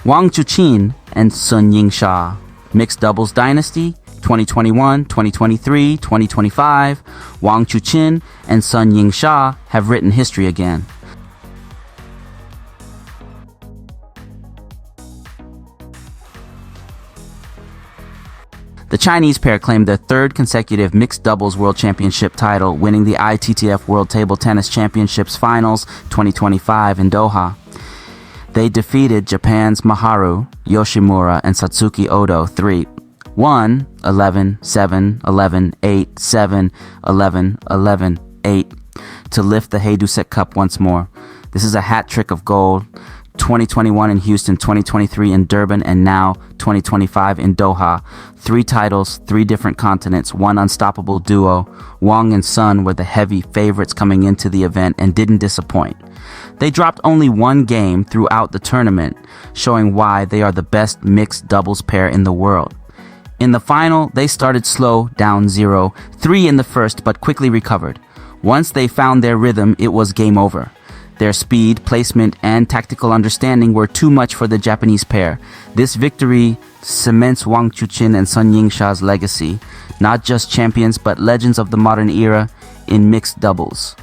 Wang Chuqin and Yingsha. Mixed doubles dynasty 2021, 2023, 2025. Wang Chuqin and Yingsha have written history again. The Chinese pair claimed their third consecutive mixed doubles world championship title, winning the ITTF World Table Tennis Championships Finals 2025 in Doha. They defeated Japan's Maharu Yoshimura and Satsuki Odo 3-1, 11, 7, 11, 8, 7, 11, 11, 8 to lift the Haydusek Cup once more. This is a hat trick of gold. 2021 in Houston, 2023 in Durban, and now 2025 in Doha. 3 titles, 3 different continents, one unstoppable duo. Wang and Sun were the heavy favorites coming into the event and didn't disappoint. They dropped only one game throughout the tournament, showing why they are the best mixed doubles pair in the world. In the final, they started slow, down 0-3 in the first, but quickly recovered. Once they found their rhythm, it was game over. Their speed, placement, and tactical understanding were too much for the Japanese pair. This victory cements Wang Chuqin and Yingsha's legacy, not just champions but legends of the modern era in mixed doubles.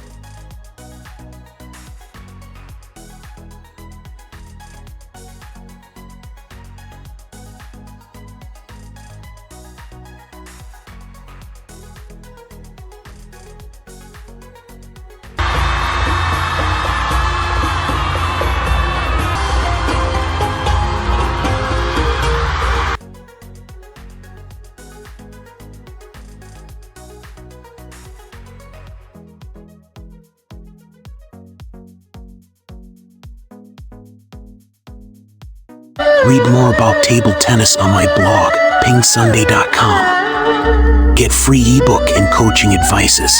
Read more about table tennis on my blog, PingSunday.com. Get free ebook and coaching advices.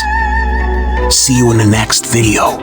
See you in the next video.